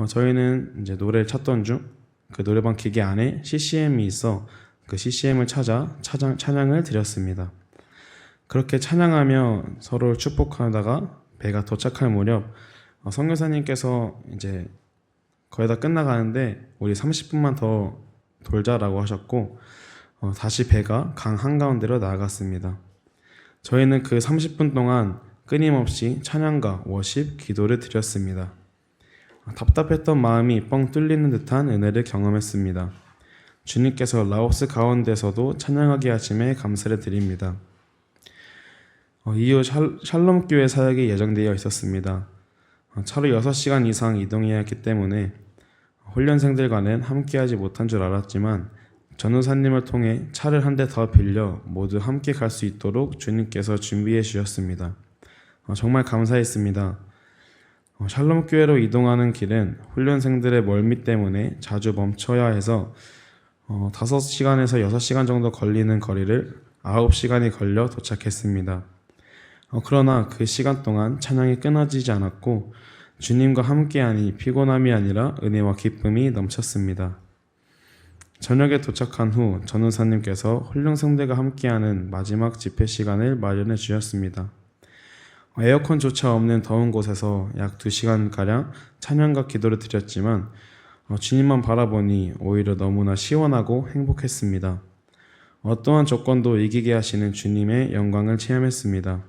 저희는 이제 노래를 찾던 중 그 노래방 기계 안에 CCM이 있어 그 CCM을 찾아 찬양을 드렸습니다. 그렇게 찬양하며 서로를 축복하다가 배가 도착할 무렵 선교사님께서 이제 거의 다 끝나가는데 우리 30분만 더 돌자라고 하셨고 다시 배가 강 한가운데로 나아갔습니다. 저희는 그 30분 동안 끊임없이 찬양과 워십, 기도를 드렸습니다. 답답했던 마음이 뻥 뚫리는 듯한 은혜를 경험했습니다. 주님께서 라오스 가운데서도 찬양하게 하심에 감사를 드립니다. 이후 샬롬 교회 사역이 예정되어 있었습니다. 차로 6시간 이상 이동해야 했기 때문에 훈련생들과는 함께하지 못한 줄 알았지만 전우사님을 통해 차를 한 대 더 빌려 모두 함께 갈 수 있도록 주님께서 준비해 주셨습니다. 정말 감사했습니다. 샬롬 교회로 이동하는 길은 훈련생들의 멀미 때문에 자주 멈춰야 해서 5시간에서 6시간 정도 걸리는 거리를 9시간이 걸려 도착했습니다. 그러나 그 시간 동안 찬양이 끊어지지 않았고 주님과 함께하니 피곤함이 아니라 은혜와 기쁨이 넘쳤습니다. 저녁에 도착한 후 전우사님께서 훈련생들과 함께하는 마지막 집회 시간을 마련해 주셨습니다. 에어컨조차 없는 더운 곳에서 약 2시간가량 찬양과 기도를 드렸지만 주님만 바라보니 오히려 너무나 시원하고 행복했습니다. 어떠한 조건도 이기게 하시는 주님의 영광을 체험했습니다.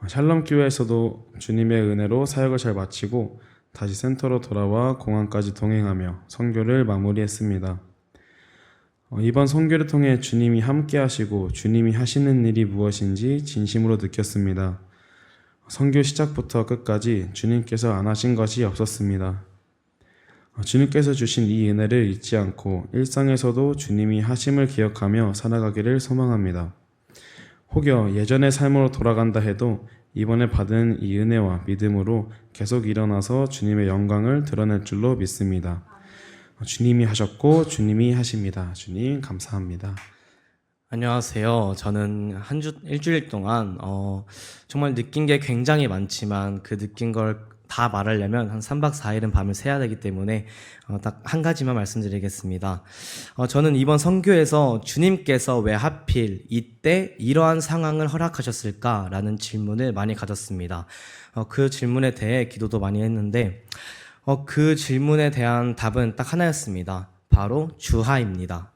샬롬 교회에서도 주님의 은혜로 사역을 잘 마치고 다시 센터로 돌아와 공항까지 동행하며 선교를 마무리했습니다. 이번 선교를 통해 주님이 함께 하시고 주님이 하시는 일이 무엇인지 진심으로 느꼈습니다. 선교 시작부터 끝까지 주님께서 안 하신 것이 없었습니다. 주님께서 주신 이 은혜를 잊지 않고 일상에서도 주님이 하심을 기억하며 살아가기를 소망합니다. 혹여 예전의 삶으로 돌아간다 해도 이번에 받은 이 은혜와 믿음으로 계속 일어나서 주님의 영광을 드러낼 줄로 믿습니다. 주님이 하셨고 주님이 하십니다. 주님 감사합니다. 안녕하세요. 저는 일주일 동안 정말 느낀 게 굉장히 많지만 그 느낀 걸 다 말하려면 한 3박 4일은 밤을 새야 되기 때문에 딱 한 가지만 말씀드리겠습니다. 저는 이번 선교에서 주님께서 왜 하필 이때 이러한 상황을 허락하셨을까라는 질문을 많이 가졌습니다. 그 질문에 대해 기도도 많이 했는데 그 질문에 대한 답은 딱 하나였습니다. 바로 주하입니다.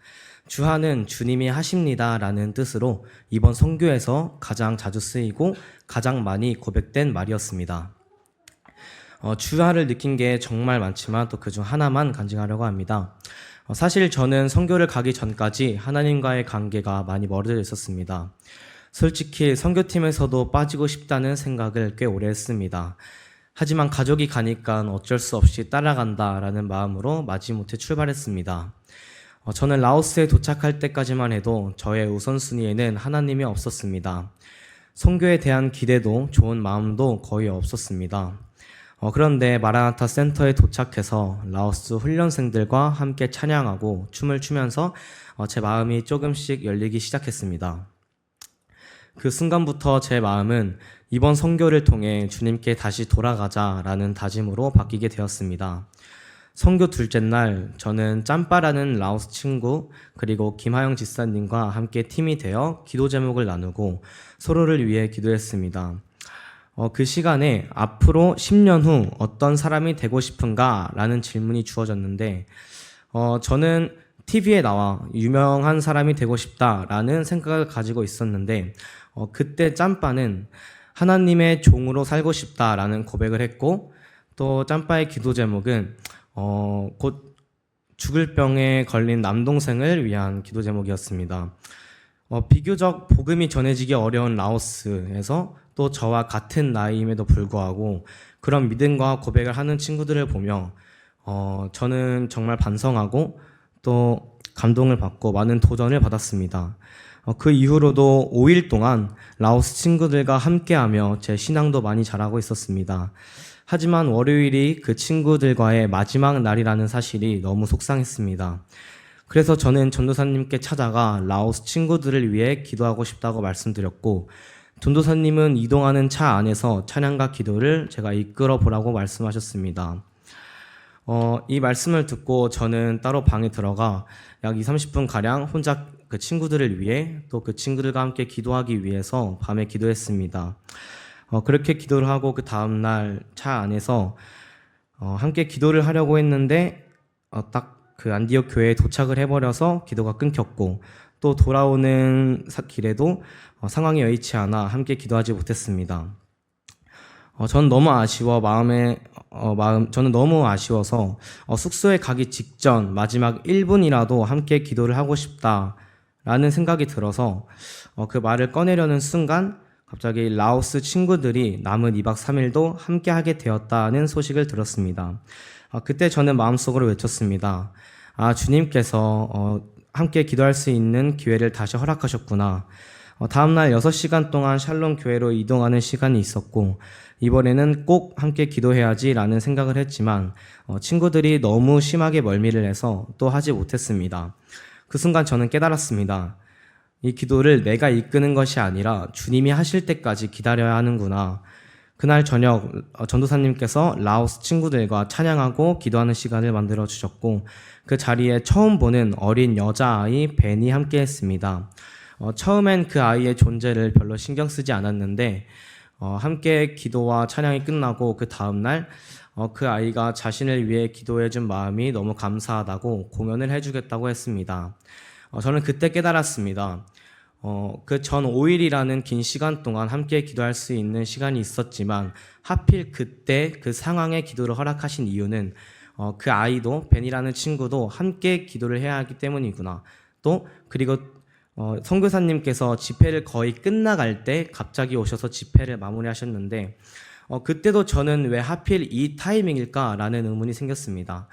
주하는 주님이 하십니다 라는 뜻으로 이번 선교에서 가장 자주 쓰이고 가장 많이 고백된 말이었습니다. 주하를 느낀 게 정말 많지만 또 그중 하나만 간증하려고 합니다. 사실 저는 선교를 가기 전까지 하나님과의 관계가 많이 멀어져 있었습니다. 솔직히 선교팀에서도 빠지고 싶다는 생각을 꽤 오래 했습니다. 하지만 가족이 가니까 어쩔 수 없이 따라간다라는 마음으로 마지못해 출발했습니다. 저는 라오스에 도착할 때까지만 해도 저의 우선순위에는 하나님이 없었습니다. 선교에 대한 기대도 좋은 마음도 거의 없었습니다. 그런데 마라나타 센터에 도착해서 라오스 훈련생들과 함께 찬양하고 춤을 추면서 제 마음이 조금씩 열리기 시작했습니다. 그 순간부터 제 마음은 이번 선교를 통해 주님께 다시 돌아가자라는 다짐으로 바뀌게 되었습니다. 선교 둘째 날 저는 짬바라는 라오스 친구 그리고 김하영 집사님과 함께 팀이 되어 기도 제목을 나누고 서로를 위해 기도했습니다. 그 시간에 앞으로 10년 후 어떤 사람이 되고 싶은가? 라는 질문이 주어졌는데, 저는 TV에 나와 유명한 사람이 되고 싶다라는 생각을 가지고 있었는데, 그때 짬바는 하나님의 종으로 살고 싶다라는 고백을 했고, 또 짬바의 기도 제목은 곧 죽을 병에 걸린 남동생을 위한 기도 제목이었습니다. 비교적 복음이 전해지기 어려운 라오스에서 또 저와 같은 나이임에도 불구하고 그런 믿음과 고백을 하는 친구들을 보며 저는 정말 반성하고 또 감동을 받고 많은 도전을 받았습니다. 그 이후로도 5일 동안 라오스 친구들과 함께하며 제 신앙도 많이 자라고 있었습니다. 하지만 월요일이 그 친구들과의 마지막 날이라는 사실이 너무 속상했습니다. 그래서 저는 전도사님께 찾아가 라오스 친구들을 위해 기도하고 싶다고 말씀드렸고, 전도사님은 이동하는 차 안에서 찬양과 기도를 제가 이끌어 보라고 말씀하셨습니다. 이 말씀을 듣고 저는 따로 방에 들어가 약 20-30분 가량 혼자 그 친구들을 위해 또 그 친구들과 함께 기도하기 위해서 밤에 기도했습니다. 그렇게 기도를 하고 그 다음날 차 안에서 함께 기도를 하려고 했는데 딱 그 안디옥 교회에 도착을 해버려서 기도가 끊겼고, 또 돌아오는 길에도 상황이 여의치 않아 함께 기도하지 못했습니다. 저는 너무 저는 너무 아쉬워서 숙소에 가기 직전 마지막 1분이라도 함께 기도를 하고 싶다라는 생각이 들어서 그 말을 꺼내려는 순간 갑자기 라오스 친구들이 남은 2박 3일도 함께 하게 되었다는 소식을 들었습니다. 그때 저는 마음속으로 외쳤습니다. 주님께서 함께 기도할 수 있는 기회를 다시 허락하셨구나. 다음날 6시간 동안 샬롬 교회로 이동하는 시간이 있었고, 이번에는 꼭 함께 기도해야지 라는 생각을 했지만 친구들이 너무 심하게 멀미를 해서 또 하지 못했습니다. 그 순간 저는 깨달았습니다. 이 기도를 내가 이끄는 것이 아니라 주님이 하실 때까지 기다려야 하는구나. 그날 저녁 전도사님께서 라오스 친구들과 찬양하고 기도하는 시간을 만들어 주셨고, 그 자리에 처음 보는 어린 여자아이 벤이 함께 했습니다. 처음엔 그 아이의 존재를 별로 신경 쓰지 않았는데 함께 기도와 찬양이 끝나고 그 다음날 그 아이가 자신을 위해 기도해준 마음이 너무 감사하다고 공연을 해주겠다고 했습니다. 저는 그때 깨달았습니다. 그 전 5일이라는 긴 시간 동안 함께 기도할 수 있는 시간이 있었지만 하필 그때 그 상황에 기도를 허락하신 이유는 그 아이도 벤이라는 친구도 함께 기도를 해야 하기 때문이구나. 또 그리고 선교사님께서 집회를 거의 끝나갈 때 갑자기 오셔서 집회를 마무리하셨는데 그때도 저는 왜 하필 이 타이밍일까라는 의문이 생겼습니다.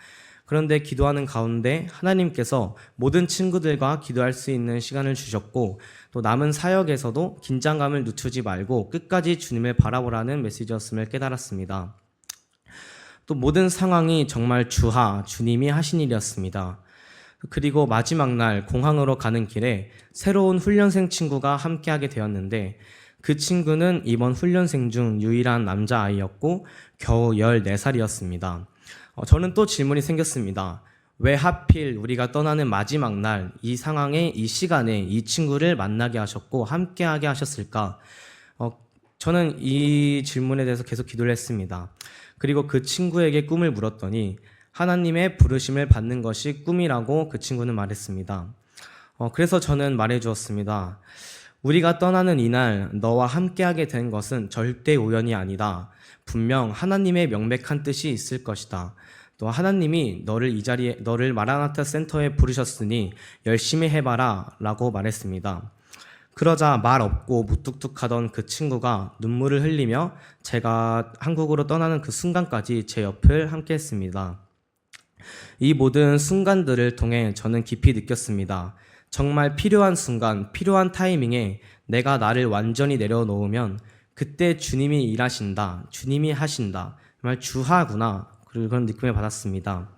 그런데 기도하는 가운데 하나님께서 모든 친구들과 기도할 수 있는 시간을 주셨고, 또 남은 사역에서도 긴장감을 늦추지 말고 끝까지 주님을 바라보라는 메시지였음을 깨달았습니다. 또 모든 상황이 정말 주님이 하신 일이었습니다. 그리고 마지막 날 공항으로 가는 길에 새로운 훈련생 친구가 함께하게 되었는데, 그 친구는 이번 훈련생 중 유일한 남자아이였고 겨우 14살이었습니다. 저는 또 질문이 생겼습니다. 왜 하필 우리가 떠나는 마지막 날 이 상황에 이 시간에 이 친구를 만나게 하셨고 함께하게 하셨을까? 저는 이 질문에 대해서 계속 기도를 했습니다. 그리고 그 친구에게 꿈을 물었더니 하나님의 부르심을 받는 것이 꿈이라고 그 친구는 말했습니다. 그래서 저는 말해주었습니다. 우리가 떠나는 이날 너와 함께하게 된 것은 절대 우연이 아니다. 분명 하나님의 명백한 뜻이 있을 것이다. 또 하나님이 너를 마라나타 센터에 부르셨으니 열심히 해봐라 라고 말했습니다. 그러자 말 없고 무뚝뚝하던 그 친구가 눈물을 흘리며 제가 한국으로 떠나는 그 순간까지 제 옆을 함께 했습니다. 이 모든 순간들을 통해 저는 깊이 느꼈습니다. 정말 필요한 순간, 필요한 타이밍에 내가 나를 완전히 내려놓으면 그때 주님이 일하신다, 주님이 하신다, 정말 주하구나, 그런 느낌을 받았습니다.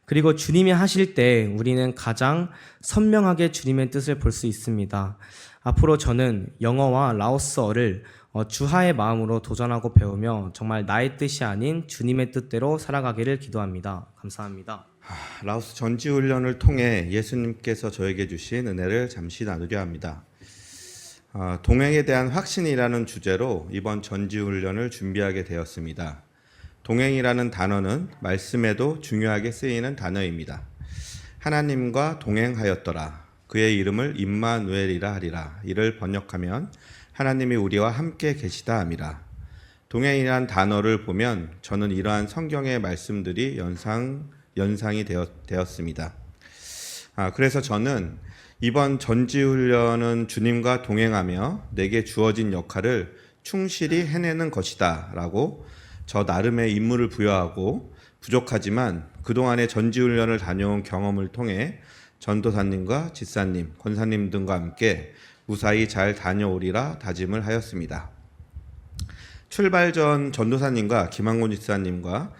그리고 주님이 하실 때 우리는 가장 선명하게 주님의 뜻을 볼 수 있습니다. 앞으로 저는 영어와 라오스어를 주하의 마음으로 도전하고 배우며 정말 나의 뜻이 아닌 주님의 뜻대로 살아가기를 기도합니다. 감사합니다. 라오스 전지훈련을 통해 예수님께서 저에게 주신 은혜를 잠시 나누려 합니다. 동행에 대한 확신이라는 주제로 이번 전지훈련을 준비하게 되었습니다. 동행이라는 단어는 말씀에도 중요하게 쓰이는 단어입니다. 하나님과 동행하였더라. 그의 이름을 임마누엘이라 하리라. 이를 번역하면 하나님이 우리와 함께 계시다 함이라. 동행이란 단어를 보면 저는 이러한 성경의 말씀들이 연상이 되었습니다. 그래서 저는 이번 전지훈련은 주님과 동행하며 내게 주어진 역할을 충실히 해내는 것이다 라고 저 나름의 임무를 부여하고, 부족하지만 그동안의 전지훈련을 다녀온 경험을 통해 전도사님과 집사님, 권사님 등과 함께 무사히 잘 다녀오리라 다짐을 하였습니다. 출발 전 전도사님과 김한곤 집사님과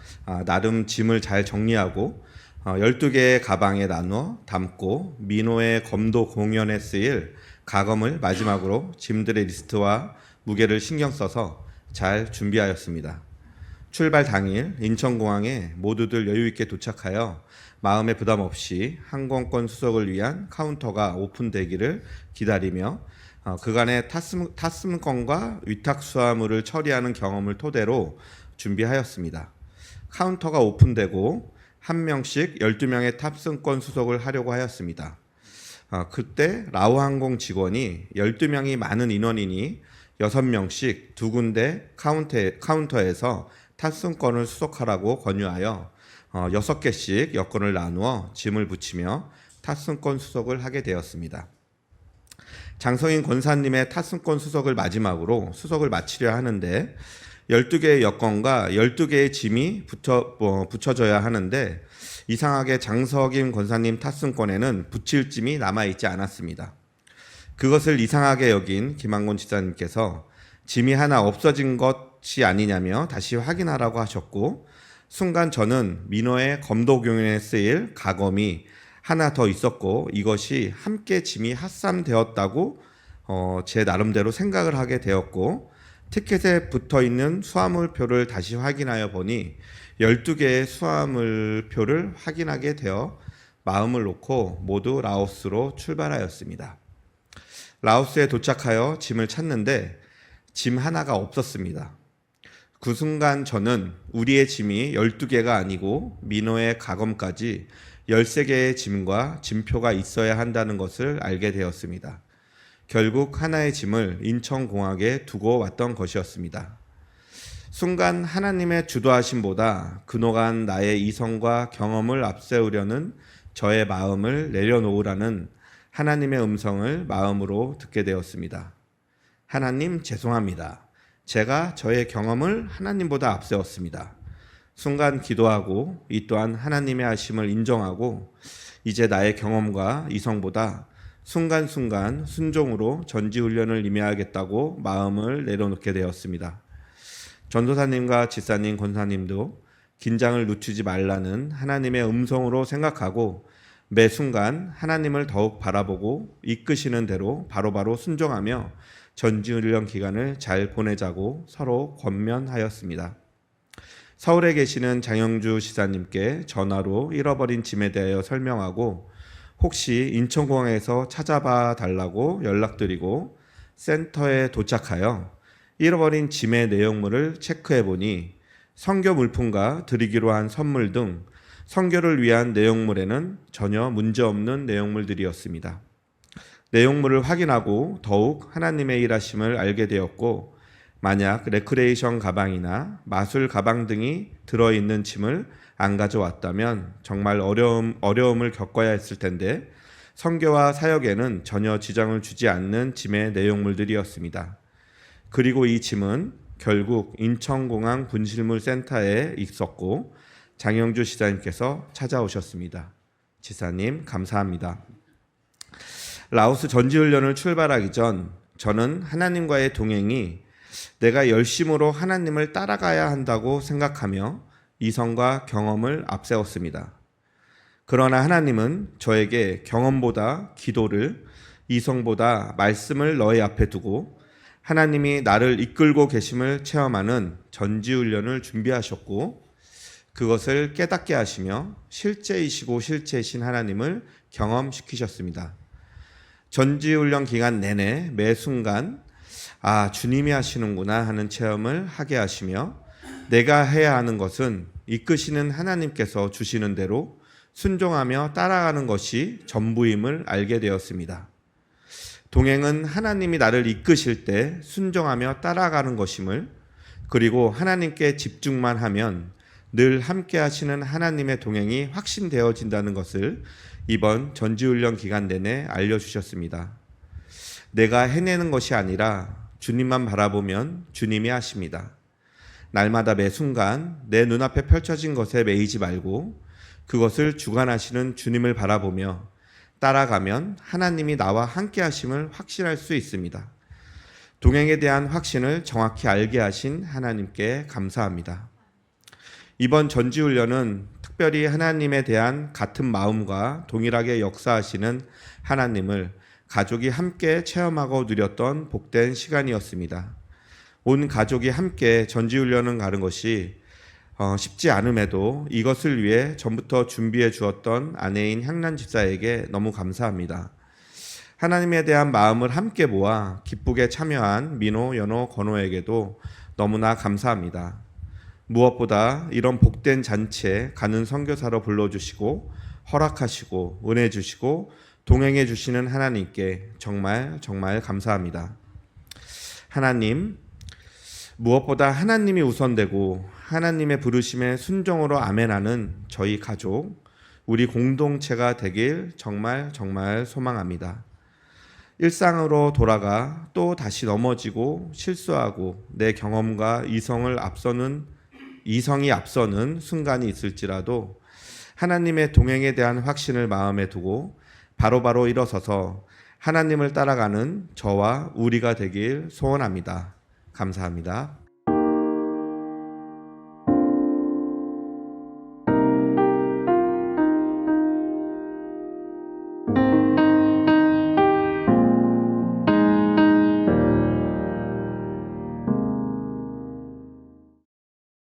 나름 짐을 잘 정리하고 12개의 가방에 나눠 담고 민호의 검도 공연에 쓰일 가검을 마지막으로 짐들의 리스트와 무게를 신경 써서 잘 준비하였습니다. 출발 당일 인천공항에 모두들 여유 있게 도착하여 마음의 부담 없이 항공권 수속을 위한 카운터가 오픈되기를 기다리며 그간의 탑승권과 위탁 수화물을 처리하는 경험을 토대로 준비하였습니다. 카운터가 오픈되고 한 명씩 12명의 탑승권 수속을 하려고 하였습니다. 그때 라오항공 직원이 12명이 많은 인원이니 6명씩 두 군데 카운터에서 탑승권을 수속하라고 권유하여 6개씩 여권을 나누어 짐을 붙이며 탑승권 수속을 하게 되었습니다. 장성인 권사님의 탑승권 수속을 마지막으로 수속을 마치려 하는데 12개의 여권과 12개의 짐이 붙여져야 하는데 이상하게 장석임 권사님 탑승권에는 붙일 짐이 남아있지 않았습니다. 그것을 이상하게 여긴 김한곤 집사님께서 짐이 하나 없어진 것이 아니냐며 다시 확인하라고 하셨고, 순간 저는 민호의 검도 공연에 쓰일 가검이 하나 더 있었고 이것이 함께 짐이 합산되었다고 제 나름대로 생각을 하게 되었고, 티켓에 붙어있는 수화물표를 다시 확인하여 보니 12개의 수화물표를 확인하게 되어 마음을 놓고 모두 라오스로 출발하였습니다. 라오스에 도착하여 짐을 찾는데 짐 하나가 없었습니다. 그 순간 저는 우리의 짐이 12개가 아니고 민호의 가검까지 13개의 짐과 짐표가 있어야 한다는 것을 알게 되었습니다. 결국 하나의 짐을 인천공항에 두고 왔던 것이었습니다. 순간 하나님의 주도하심보다 그동안 나의 이성과 경험을 앞세우려는 저의 마음을 내려놓으라는 하나님의 음성을 마음으로 듣게 되었습니다. 하나님, 죄송합니다. 제가 저의 경험을 하나님보다 앞세웠습니다. 순간 기도하고 이 또한 하나님의 하심을 인정하고 이제 나의 경험과 이성보다 순간순간 순종으로 전지훈련을 임해야겠다고 마음을 내려놓게 되었습니다. 전도사님과 집사님, 권사님도 긴장을 늦추지 말라는 하나님의 음성으로 생각하고 매 순간 하나님을 더욱 바라보고 이끄시는 대로 바로바로 순종하며 전지훈련 기간을 잘 보내자고 서로 권면하였습니다. 서울에 계시는 장영주 지사님께 전화로 잃어버린 짐에 대하여 설명하고 혹시 인천공항에서 찾아봐 달라고 연락드리고 센터에 도착하여 잃어버린 짐의 내용물을 체크해 보니 선교 물품과 드리기로 한 선물 등 선교를 위한 내용물에는 전혀 문제없는 내용물들이었습니다. 내용물을 확인하고 더욱 하나님의 일하심을 알게 되었고, 만약 레크레이션 가방이나 마술 가방 등이 들어있는 짐을 안 가져왔다면 정말 어려움을 겪어야 했을 텐데 선교와 사역에는 전혀 지장을 주지 않는 짐의 내용물들이었습니다. 그리고 이 짐은 결국 인천공항 분실물 센터에 있었고 장영주 지사님께서 찾아오셨습니다. 지사님 감사합니다. 라오스 전지훈련을 출발하기 전 저는 하나님과의 동행이 내가 열심으로 하나님을 따라가야 한다고 생각하며 이성과 경험을 앞세웠습니다. 그러나 하나님은 저에게 경험보다 기도를, 이성보다 말씀을 너의 앞에 두고 하나님이 나를 이끌고 계심을 체험하는 전지훈련을 준비하셨고 그것을 깨닫게 하시며 실제이시고 실체이신 하나님을 경험시키셨습니다. 전지훈련 기간 내내 매 순간 주님이 하시는구나 하는 체험을 하게 하시며 내가 해야 하는 것은 이끄시는 하나님께서 주시는 대로 순종하며 따라가는 것이 전부임을 알게 되었습니다. 동행은 하나님이 나를 이끄실 때 순종하며 따라가는 것임을, 그리고 하나님께 집중만 하면 늘 함께 하시는 하나님의 동행이 확신되어진다는 것을 이번 전지훈련 기간 내내 알려주셨습니다. 내가 해내는 것이 아니라 주님만 바라보면 주님이 하십니다. 날마다 매 순간 내 눈앞에 펼쳐진 것에 매이지 말고 그것을 주관하시는 주님을 바라보며 따라가면 하나님이 나와 함께 하심을 확신할 수 있습니다. 동행에 대한 확신을 정확히 알게 하신 하나님께 감사합니다. 이번 전지훈련은 특별히 하나님에 대한 같은 마음과 동일하게 역사하시는 하나님을 가족이 함께 체험하고 누렸던 복된 시간이었습니다. 온 가족이 함께 전지훈련을 가는 것이 쉽지 않음에도 이것을 위해 전부터 준비해 주었던 아내인 향란 집사에게 너무 감사합니다. 하나님에 대한 마음을 함께 모아 기쁘게 참여한 민호, 연호, 건호에게도 너무나 감사합니다. 무엇보다 이런 복된 잔치에 가는 선교사로 불러주시고 허락하시고 은혜 주시고 동행해 주시는 하나님께 정말 감사합니다. 하나님, 무엇보다 하나님이 우선되고 하나님의 부르심에 순종으로 아멘하는 저희 가족, 우리 공동체가 되길 정말 소망합니다. 일상으로 돌아가 또 다시 넘어지고 실수하고 내 경험과 이성이 앞서는 순간이 있을지라도 하나님의 동행에 대한 확신을 마음에 두고 바로바로 일어서서 하나님을 따라가는 저와 우리가 되길 소원합니다. 감사합니다.